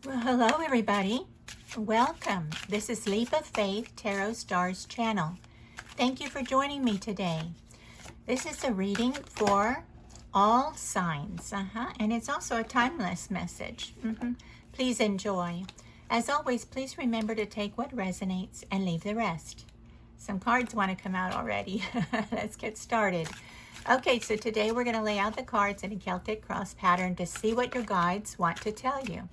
Well, hello everybody. Welcome. This is Leap of Faith Tarot Star's channel. Thank you for joining me today. This is a reading for all signs, and it's also a timeless message. Please enjoy. As always, please remember to take what resonates and leave the rest. Some cards want to come out already. Let's get started. Okay, so today we're going to lay out the cards in a Celtic cross pattern to see what your guides want to tell you.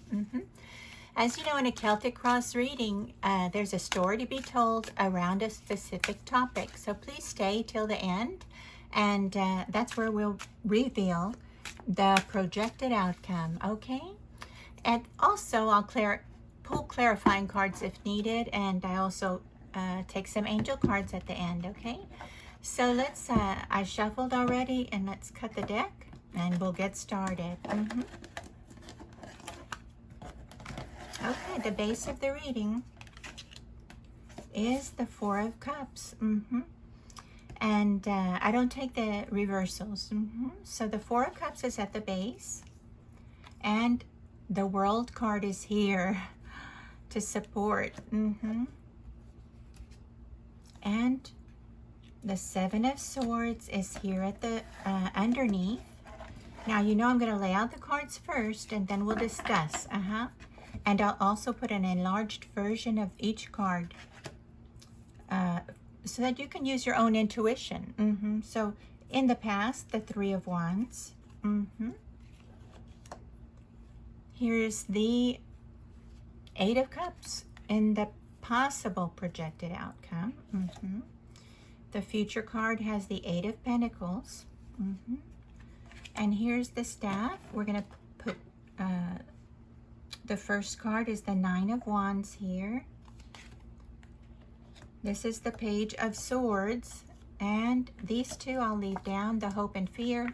As you know, in a Celtic cross reading, there's a story to be told around a specific topic. So please stay till the end, and that's where we'll reveal the projected outcome, okay? And also, I'll pull clarifying cards if needed, and I also take some angel cards at the end, okay? So let's, I shuffled already, and let's cut the deck, and we'll get started. Okay, the base of the reading is the Four of Cups. And I don't take the reversals. So the Four of Cups is at the base, and the World card is here to support. And the Seven of Swords is here at the underneath. Now, you know I'm going to lay out the cards first, and then we'll discuss. And I'll also put an enlarged version of each card so that you can use your own intuition. So in the past, the Three of Wands. Here's the Eight of Cups in the possible projected outcome. The future card has the Eight of Pentacles. And here's the staff. We're going to put... the first card is the Nine of Wands here. This is the Page of Swords. And these two I'll leave down, the Hope and Fear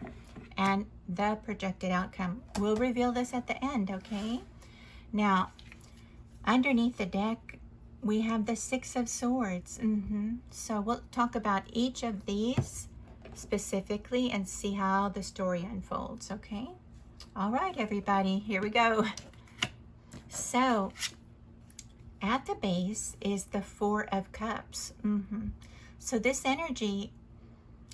and the projected outcome. We'll reveal this at the end, okay? Now, underneath the deck, we have the Six of Swords. So we'll talk about each of these specifically and see how the story unfolds, okay? All right, everybody, here we go. So, at the base is the Four of Cups. So this energy,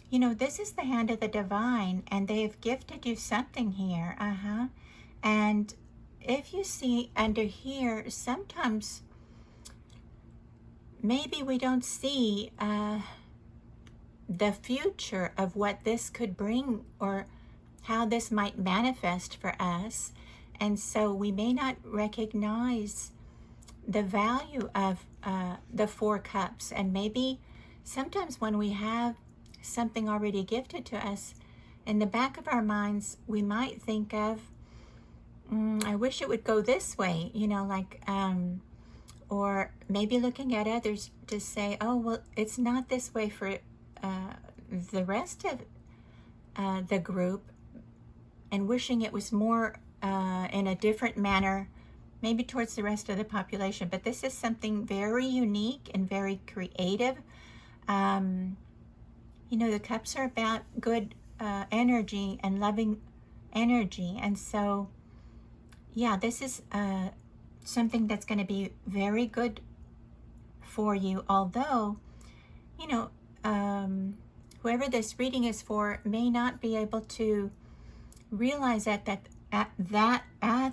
you know, this is the hand of the divine, and they have gifted you something here. And if you see under here, sometimes maybe we don't see the future of what this could bring or how this might manifest for us. And so we may not recognize the value of the Four Cups. And maybe sometimes when we have something already gifted to us, in the back of our minds, we might think of, I wish it would go this way, you know, like, or maybe looking at others to say, oh, well, it's not this way for the rest of the group, and wishing it was more in a different manner, maybe towards the rest of the population. But this is something very unique and very creative. You know, the cups are about good energy and loving energy. And so, yeah, this is something that's going to be very good for you. Although, you know, whoever this reading is for may not be able to realize at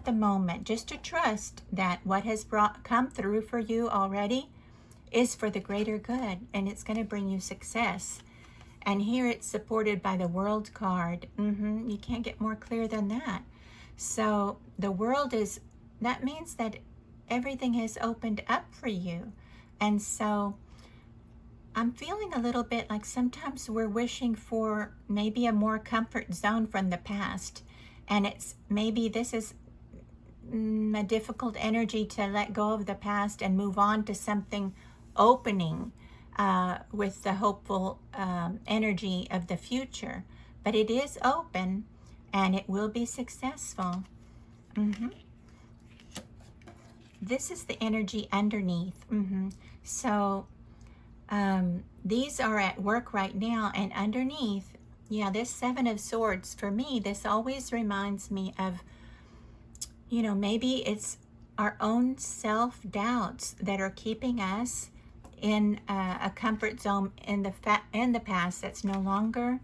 the moment, just to trust that what has come through for you already is for the greater good, and it's going to bring you success. And here it's supported by the World card. You can't get more clear than that. So the World is, that means that everything has opened up for you. And so I'm feeling a little bit like sometimes we're wishing for maybe a more comfort zone from the past. And it's maybe this is a difficult energy to let go of the past and move on to something opening with the hopeful energy of the future. But it is open, and it will be successful. This is the energy underneath. So these are at work right now, and underneath, yeah, this Seven of Swords, for me, this always reminds me of, you know, maybe it's our own self-doubts that are keeping us in a comfort zone in the past that's no longer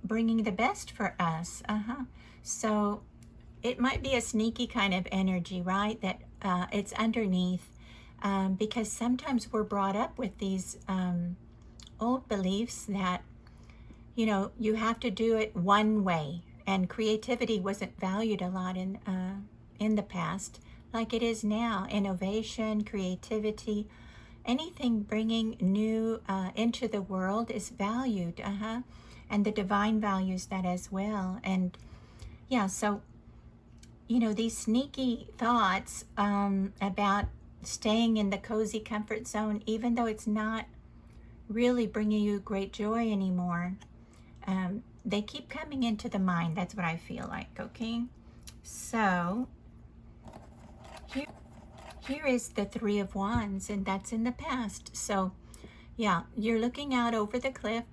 bringing the best for us. So it might be a sneaky kind of energy, right? That it's underneath, because sometimes we're brought up with these old beliefs that, you know, you have to do it one way, and creativity wasn't valued a lot in the past like it is now. Innovation, creativity, anything bringing new into the world is valued, and the divine values that as well. And yeah, so, you know, these sneaky thoughts about staying in the cozy comfort zone, even though it's not really bringing you great joy anymore, they keep coming into the mind. That's what I feel like. Okay, so here is the Three of Wands, and that's in the past. So yeah, you're looking out over the cliff,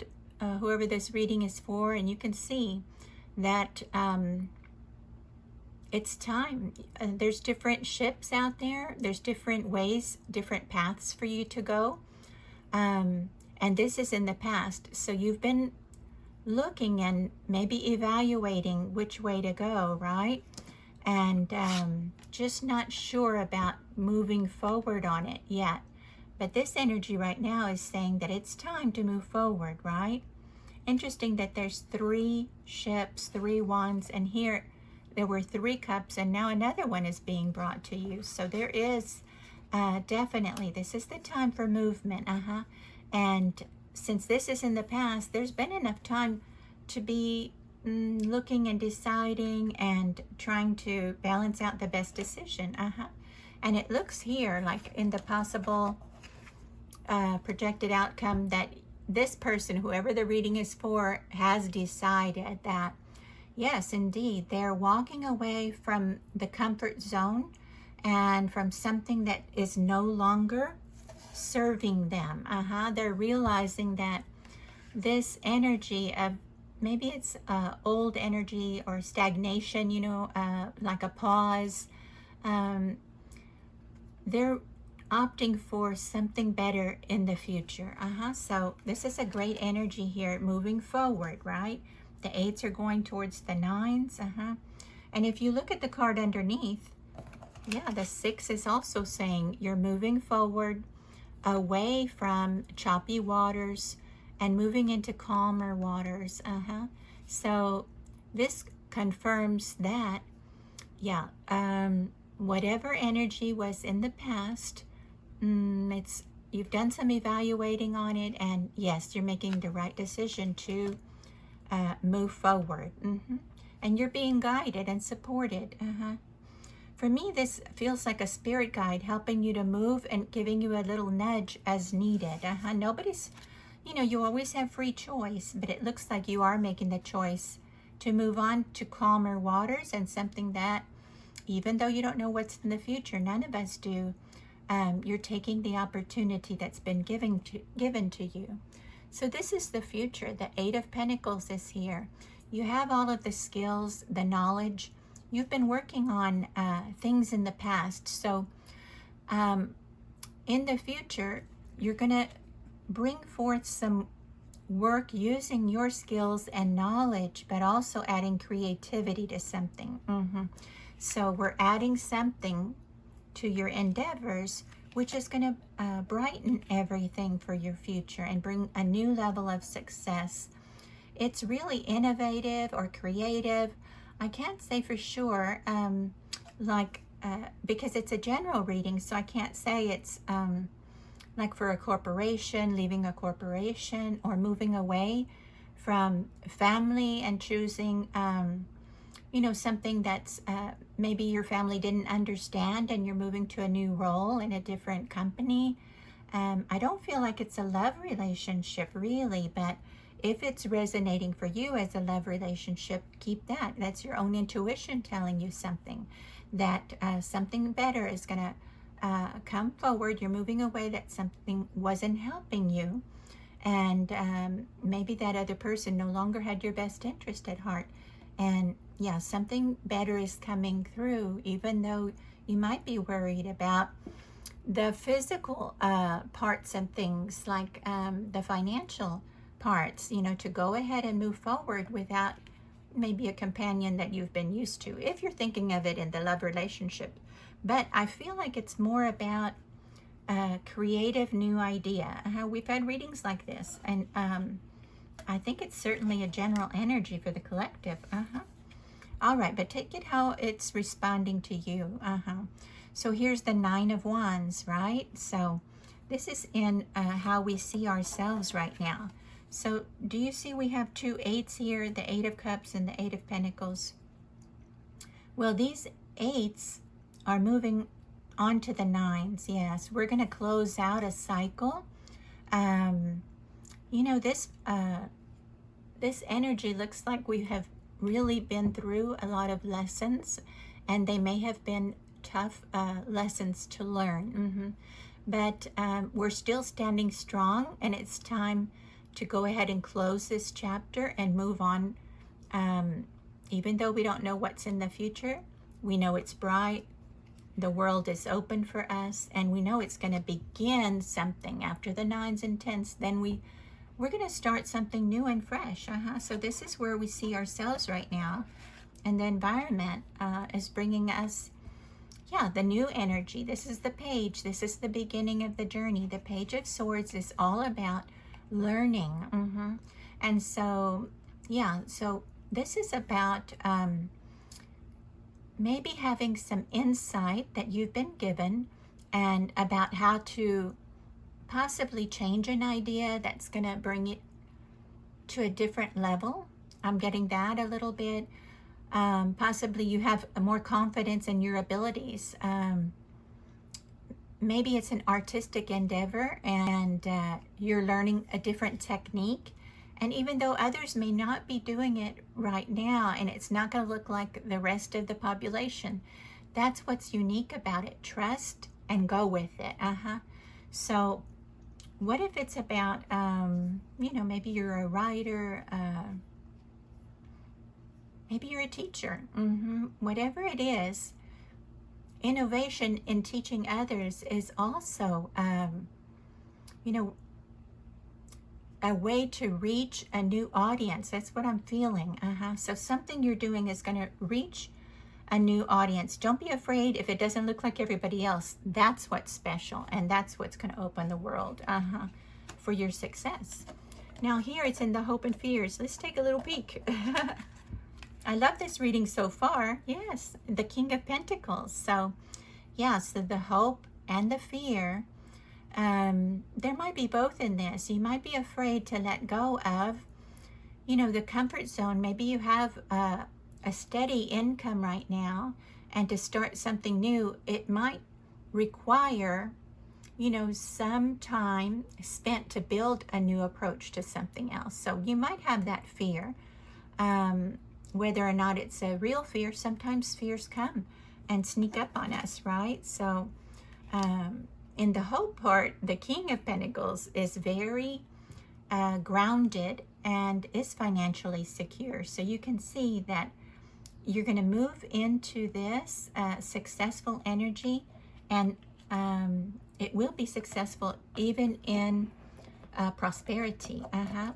whoever this reading is for, and you can see that it's time. There's different ships out there. There's different ways, different paths for you to go. And this is in the past. So you've been looking and maybe evaluating which way to go, right? And just not sure about moving forward on it yet. But this energy right now is saying that it's time to move forward, right? Interesting that there's 3 ships, 3 wands, and here there were 3 cups, and now another one is being brought to you. So there is definitely, this is the time for movement. And since this is in the past, there's been enough time to be looking and deciding and trying to balance out the best decision. And it looks here like in the possible projected outcome that this person, whoever the reading is for, has decided that yes, indeed, they're walking away from the comfort zone and from something that is no longer serving them. They're realizing that this energy of, maybe it's old energy or stagnation, you know, like a pause. They're opting for something better in the future. So this is a great energy here, moving forward, right? The 8s are going towards the 9s. And if you look at the card underneath, yeah, the 6 is also saying you're moving forward away from choppy waters and moving into calmer waters. So this confirms that, yeah, whatever energy was in the past, you've done some evaluating on it, and yes, you're making the right decision to move forward. And you're being guided and supported. For me, this feels like a spirit guide helping you to move and giving you a little nudge as needed. Nobody's, you know, you always have free choice, but it looks like you are making the choice to move on to calmer waters and something that, even though you don't know what's in the future, none of us do, you're taking the opportunity that's been given to you. So this is the future. The 8 of Pentacles is here. You have all of the skills, the knowledge. You've been working on things in the past. So in the future, you're going to bring forth some work using your skills and knowledge, but also adding creativity to something. So we're adding something to your endeavors, which is going to brighten everything for your future and bring a new level of success. It's really innovative or creative. I can't say for sure, because it's a general reading, so I can't say it's like for a corporation, leaving a corporation, or moving away from family and choosing, you know, something that's maybe your family didn't understand and you're moving to a new role in a different company. I don't feel like it's a love relationship really, but if it's resonating for you as a love relationship, keep that. That's your own intuition telling you something, that something better is going to come forward. You're moving away, that something wasn't helping you. And maybe that other person no longer had your best interest at heart. And yeah, something better is coming through, even though you might be worried about the physical parts and things, like the financial parts, you know, to go ahead and move forward without maybe a companion that you've been used to, if you're thinking of it in the love relationship. But I feel like it's more about a creative new idea. We've had readings like this, and I think it's certainly a general energy for the collective. All right, but take it how it's responding to you. So here's the Nine of Wands, right? So this is in how we see ourselves right now. So do you see we have two eights here, the Eight of Cups and the Eight of Pentacles? Well, these eights are moving on to the nines. Yes, we're going to close out a cycle. You know, this energy looks like we have really been through a lot of lessons, and they may have been tough lessons to learn. But we're still standing strong, and it's time to go ahead and close this chapter and move on. Even though we don't know what's in the future, we know it's bright. The world is open for us, and we know it's going to begin something after the nines and tens. Then we're going to start something new and fresh. So this is where we see ourselves right now, and the environment is bringing us, yeah, the new energy. This is the page. This is the beginning of the journey. The Page of Swords is all about learning. And so, yeah, so this is about maybe having some insight that you've been given, and about how to possibly change an idea that's going to bring it to a different level. I'm getting that a little bit. Possibly you have more confidence in your abilities. Maybe it's an artistic endeavor, and you're learning a different technique. And even though others may not be doing it right now, and it's not going to look like the rest of the population, that's what's unique about it. Trust and go with it. So what if it's about, you know, maybe you're a writer, maybe you're a teacher. Whatever it is, innovation in teaching others is also, you know, a way to reach a new audience. That's what I'm feeling. So something you're doing is going to reach a new audience. Don't be afraid if it doesn't look like everybody else. That's what's special, and that's what's going to open the world for your success. Now here it's in the Hope and Fears. Let's take a little peek. I love this reading so far. Yes, the King of Pentacles. So yeah, so the hope and the fear, there might be both in this. You might be afraid to let go of, you know, the comfort zone. Maybe you have a steady income right now, and to start something new, it might require, you know, some time spent to build a new approach to something else. So you might have that fear. Whether or not it's a real fear, sometimes fears come and sneak up on us, right? So in the hope part, the King of Pentacles is very grounded and is financially secure. So you can see that you're going to move into this successful energy, and it will be successful even in prosperity,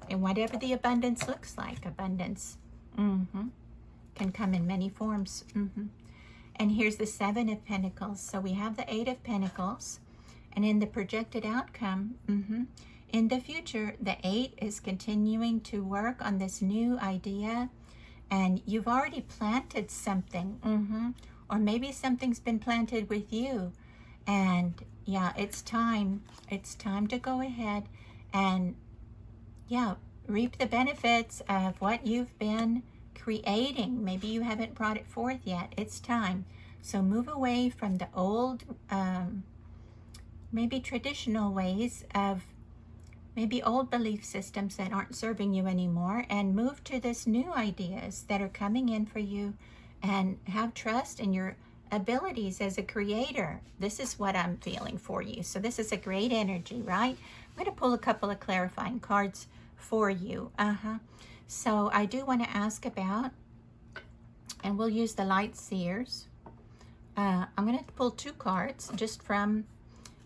and whatever the abundance looks like. Abundance can come in many forms. And here's the Seven of Pentacles. So we have the Eight of Pentacles, and in the projected outcome, in the future, the Eight is continuing to work on this new idea, and you've already planted something, or maybe something's been planted with you, and yeah, it's time to go ahead and, yeah, reap the benefits of what you've been creating. Maybe you haven't brought it forth yet. It's time. So move away from the old, maybe traditional ways of, maybe old belief systems that aren't serving you anymore, and move to this new ideas that are coming in for you, and have trust in your abilities as a creator. This is what I'm feeling for you. So this is a great energy, right? I'm going to pull a couple of clarifying cards for you. So I do want to ask about And we'll use the light seers. I'm going to pull 2 cards just from,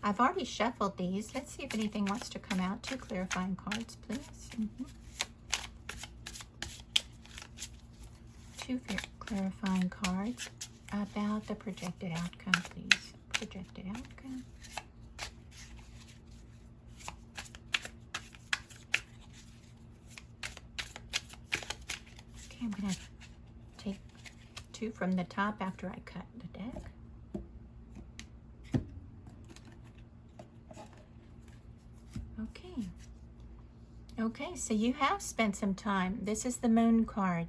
I've already shuffled these. Let's see if anything wants to come out. 2 clarifying cards, please. 2 clarifying cards about the projected outcome, please. Projected outcome. Okay, I'm going to take 2 from the top after I cut the deck. Okay. Okay, so you have spent some time. This is the moon card.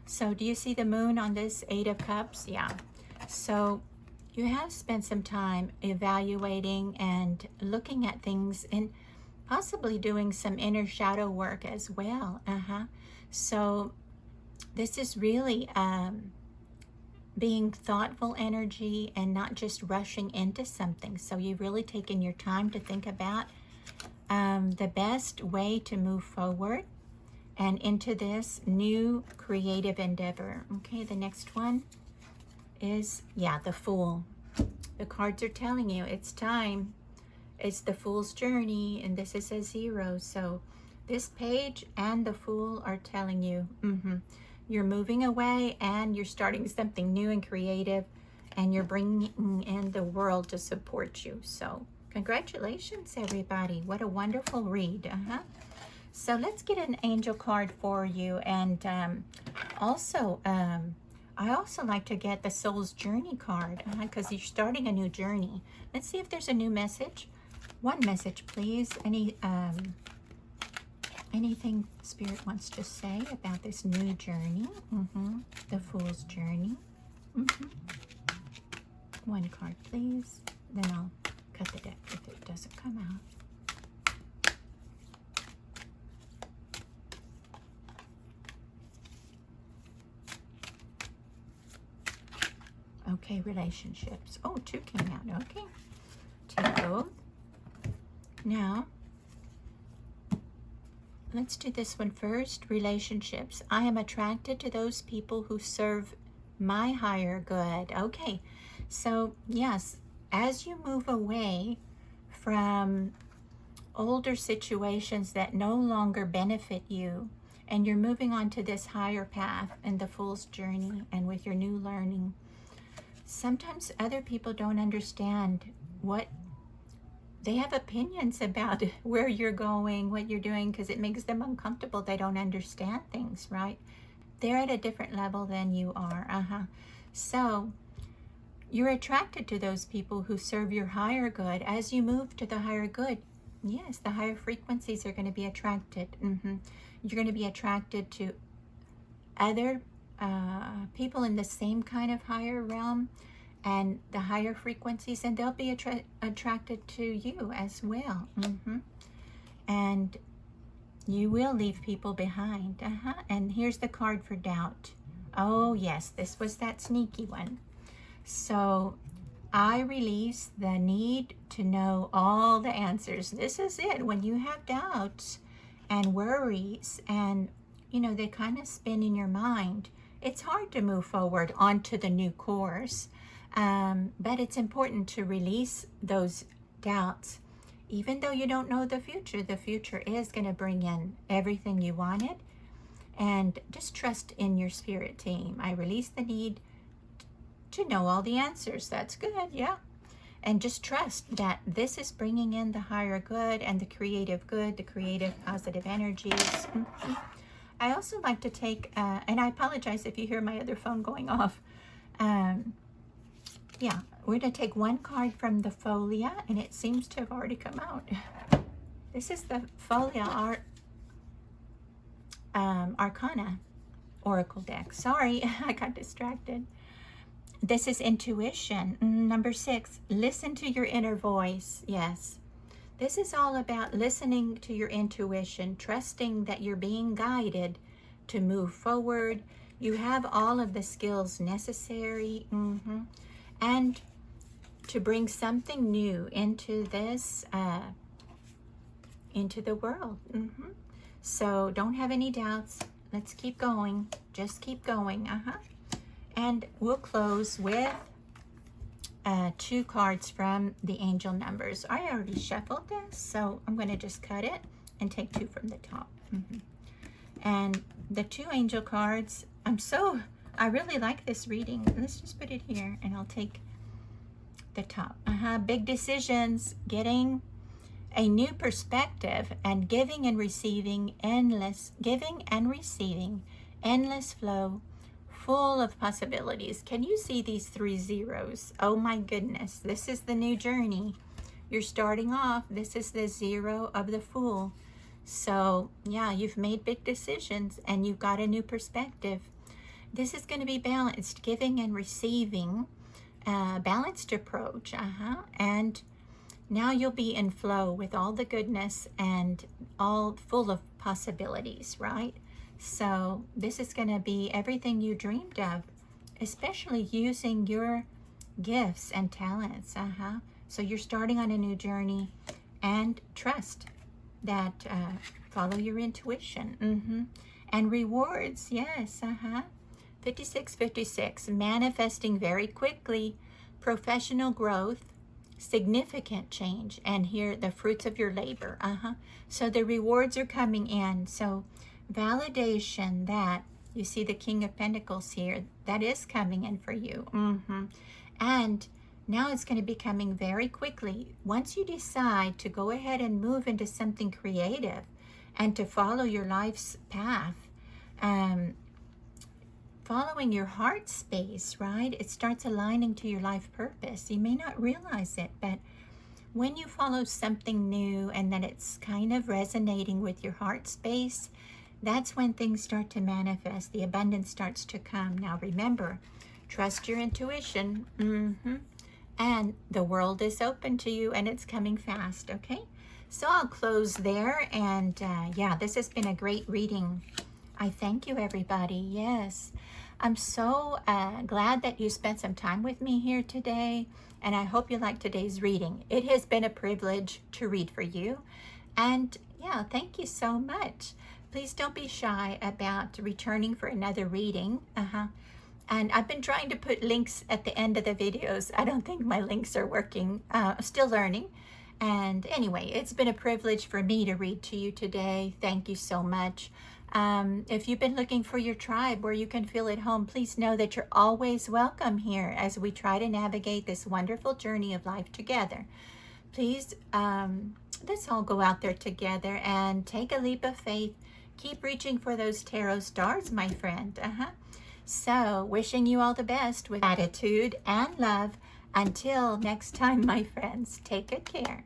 So do you see the moon on this 8 of Cups? Yeah. So you have spent some time evaluating and looking at things and possibly doing some inner shadow work as well. So this is really being thoughtful energy and not just rushing into something. So you've really taken your time to think about the best way to move forward and into this new creative endeavor. Okay, the next one is, yeah, the Fool. The cards are telling you it's time. It's the Fool's journey, and this is a 0. So this page and the Fool are telling you you're moving away and you're starting something new and creative, and you're bringing in the world to support you. So congratulations, everybody. What a wonderful read. So let's get an angel card for you. And also, I also like to get the Soul's Journey card because you're starting a new journey. Let's see if there's a new message. One message, please. Anything Spirit wants to say about this new journey. The Fool's Journey. One card, please. Then I'll cut the deck if it doesn't come out. Okay, relationships. Oh, 2 came out. Okay. Take both. Now, let's do this one first. Relationships. I am attracted to those people who serve my higher good. Okay. So, yes, as you move away from older situations that no longer benefit you, and you're moving on to this higher path and the Fool's Journey and with your new learning, sometimes other people don't understand what they have opinions about where you're going, what you're doing, because it makes them uncomfortable. They don't understand things, right? They're at a different level than you are. So you're attracted to those people who serve your higher good. As you move to the higher good, yes, the higher frequencies are going to be attracted. You're going to be attracted to other people in the same kind of higher realm and the higher frequencies, and they'll be attracted to you as well. And you will leave people behind. And here's the card for doubt. Oh yes, this was that sneaky one. So I release the need to know all the answers. This is it. When you have doubts and worries and they kind of spin in your mind, it's hard to move forward onto the new course. But it's important to release those doubts. Even though you don't know the future is going to bring in everything you wanted. And just trust in your spirit team. I release the need to know all the answers. That's good, yeah. And just trust that this is bringing in the higher good and the creative good, the creative positive energies. I also like to take, and I apologize if you hear my other phone going off. Yeah, we're going to take 1 card from the Folia, and it seems to have already come out. This is the Folia Arcana Oracle deck. Sorry, I got distracted. This is intuition. Number 6, listen to your inner voice. Yes. This is all about listening to your intuition, trusting that you're being guided to move forward. You have all of the skills necessary and to bring something new into this, into the world. So don't have any doubts. let's keep going. Just keep going. And we'll close with 2 cards from the angel numbers. I already shuffled this, so I'm going to just cut it and take 2 from the top. And the 2 angel cards, I really like this reading. Let's just put it here, and I'll take the top. Big decisions, getting a new perspective, and giving and receiving, endless flow, full of possibilities. Can you see these 3 zeros? Oh my goodness, this is the new journey. You're starting off. This is the 0 of the Fool. So yeah, you've made big decisions and you've got a new perspective. This is going to be balanced, giving and receiving, balanced approach. And now you'll be in flow with all the goodness and all full of possibilities, right? So this is going to be everything you dreamed of, especially using your gifts and talents. So you're starting on a new journey, and trust that, follow your intuition. And rewards, yes. 5656, manifesting very quickly, professional growth, significant change, and here the fruits of your labor. So the rewards are coming in. So validation that you see the King of Pentacles here, that is coming in for you. And now it's going to be coming very quickly. Once you decide to go ahead and move into something creative and to follow your life's path, following your heart space, right? It starts aligning to your life purpose. You may not realize it, but when you follow something new and that it's kind of resonating with your heart space, that's when things start to manifest. The abundance starts to come. Now remember, trust your intuition. And the world is open to you, and it's coming fast, okay? So I'll close there, and yeah, this has been a great reading. I thank you, everybody. Yes, I'm so glad that you spent some time with me here today, and I hope you liked today's reading. It has been a privilege to read for you, and yeah, thank you so much. Please don't be shy about returning for another reading. And I've been trying to put links at the end of the videos. I don't think my links are working. Still learning. And anyway, it's been a privilege for me to read to you today. Thank you so much. If you've been looking for your tribe where you can feel at home, please know that you're always welcome here as we try to navigate this wonderful journey of life together. Please, let's all go out there together and take a leap of faith. Keep reaching for those tarot stars, my friend. So, wishing you all the best with gratitude and love. Until next time, my friends, take good care.